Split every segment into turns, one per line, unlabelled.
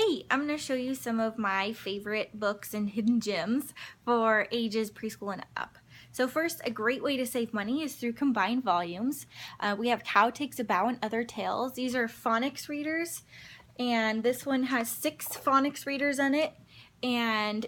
Hey, I'm going to show you some of my favorite books and hidden gems for ages preschool and up. So first, a great way to save money is through combined volumes. We have Cow Takes a Bow and Other Tales. These are phonics readers, and this one has 6 phonics readers in it, and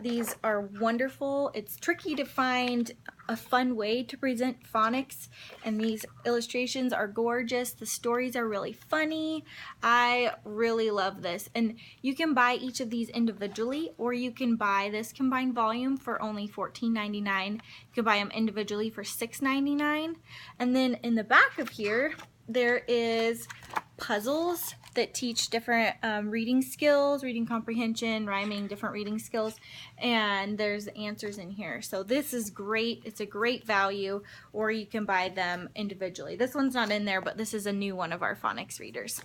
these are wonderful. It's tricky to find a fun way to present phonics, and these illustrations are gorgeous. The stories are really funny. I really love this, and you can buy each of these individually, or you can buy this combined volume for only $14.99. You can buy them individually for $6.99. And then in the back of here there is puzzles that teach different reading skills, reading comprehension, rhyming, different reading skills, and there's answers in here. So this is great. It's a great value, or you can buy them individually. This one's not in there, but this is a new one of our phonics readers.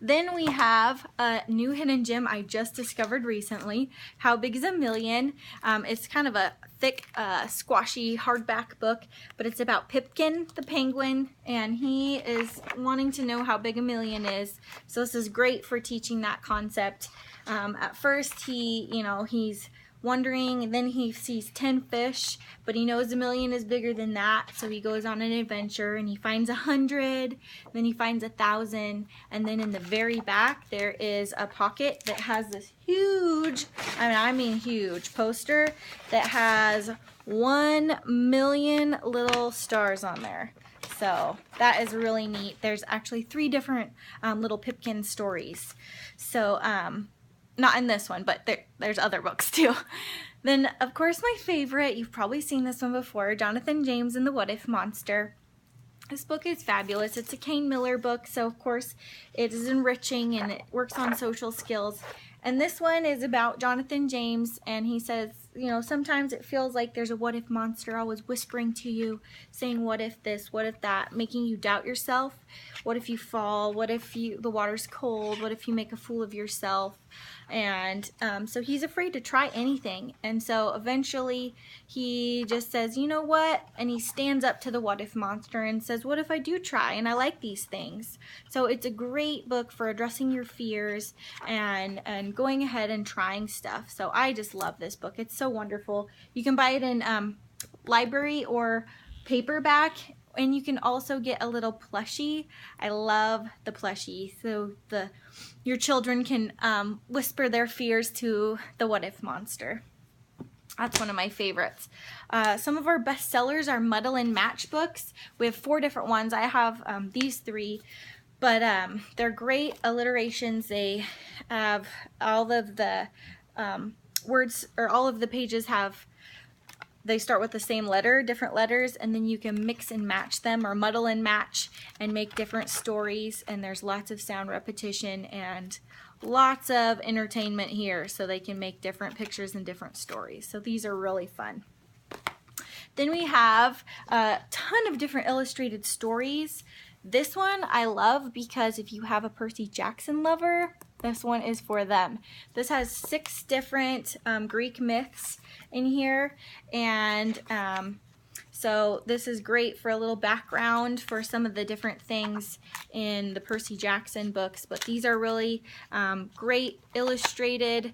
Then we have a new hidden gem I just discovered recently, How Big is a Million? It's kind of a thick, squashy hardback book, but it's about Pipkin the penguin, and he is wanting to know how big a million is. So this is great for teaching that concept. At first he's wondering, and then he sees 10 fish, but he knows a million is bigger than that, so he goes on an adventure and he finds 100, then he finds 1,000, and then in the very back there is a pocket that has this huge, I mean huge poster that has 1 million little stars on there. So that is really neat. There's actually 3 different little Pipkin stories. So not in this one, but there's other books too. Then, of course, my favorite, you've probably seen this one before, Jonathan James and the What If Monster. This book is fabulous. It's a Kane Miller book, so of course it is enriching and it works on social skills. And this one is about Jonathan James, and he says, you know, sometimes it feels like there's a what if monster always whispering to you, saying what if this, what if that, making you doubt yourself. What if you fall? What if the water's cold? What if you make a fool of yourself? And so he's afraid to try anything, and so eventually he just says, you know what, and he stands up to the what if monster and says, what if I do try and I like these things? So it's a great book for addressing your fears and going ahead and trying stuff. So I just love this book. It's so wonderful. You can buy it in library or paperback, and you can also get a little plushie. I love the plushie, so your children can whisper their fears to the what if monster. That's one of my favorites. Some of our best sellers are muddle and match books. We have 4 different ones. I have these 3, but they're great alliterations. They have all of the words, or all of the pages they start with the same letter, different letters, and then you can mix and match them, or muddle and match, and make different stories. And there's lots of sound repetition and lots of entertainment here, so they can make different pictures and different stories. So these are really fun. Then we have a ton of different illustrated stories. This one I love because if you have a Percy Jackson lover, this one is for them. This has 6 different Greek myths in here, and so this is great for a little background for some of the different things in the Percy Jackson books. But these are really great illustrated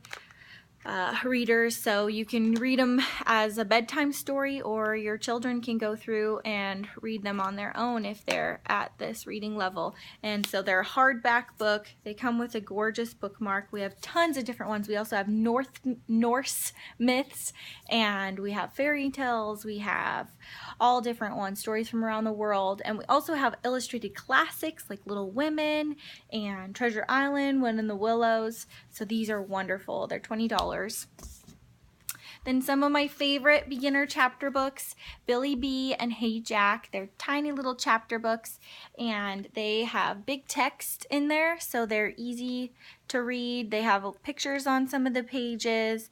readers, so you can read them as a bedtime story, or your children can go through and read them on their own if they're at this reading level. And so they're a hardback book. They come with a gorgeous bookmark. We have tons of different ones. We also have Norse myths, and we have fairy tales. We have all different ones, stories from around the world, and we also have illustrated classics like Little Women and Treasure Island, Wind in the Willows. So these are wonderful. They're $20. Then some of my favorite beginner chapter books, Billy B and Hey Jack. They're tiny little chapter books, and they have big text in there, so they're easy to read. They have pictures on some of the pages.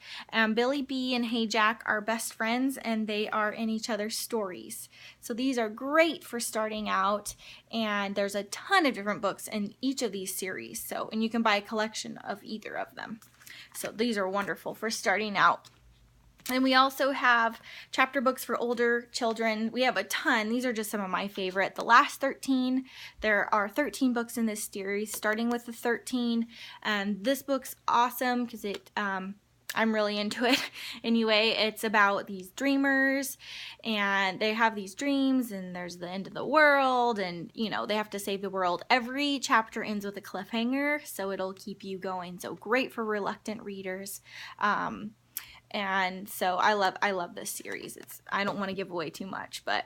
Billy B and Hey Jack are best friends, and they are in each other's stories. So these are great for starting out, and there's a ton of different books in each of these series. And you can buy a collection of either of them. So these are wonderful for starting out. And we also have chapter books for older children. We have a ton. These are just some of my favorite. The Last 13. There are 13 books in this series, starting with the 13. And this book's awesome because I'm really into it. Anyway, it's about these dreamers, and they have these dreams, and there's the end of the world, and they have to save the world. Every chapter ends with a cliffhanger, so it'll keep you going. So great for reluctant readers. And so I love this series. I don't want to give away too much, but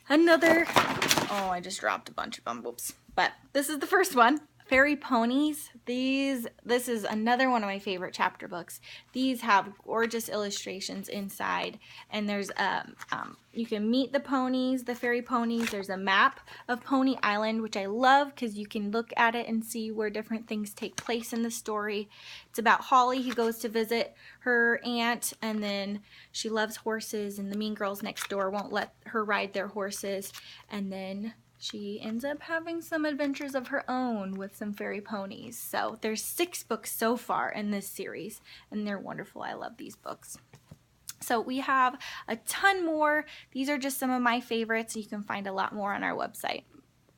I just dropped a bunch of them. Whoops. But this is the first one. Fairy Ponies. This is another one of my favorite chapter books. These have gorgeous illustrations inside, and there's you can meet the ponies, the fairy ponies. There's a map of Pony Island, which I love because you can look at it and see where different things take place in the story. It's about Holly, who goes to visit her aunt, and then she loves horses, and the mean girls next door won't let her ride their horses, and then she ends up having some adventures of her own with some fairy ponies. So there's 6 books so far in this series, and they're wonderful. I love these books. So we have a ton more. These are just some of my favorites. You can find a lot more on our website.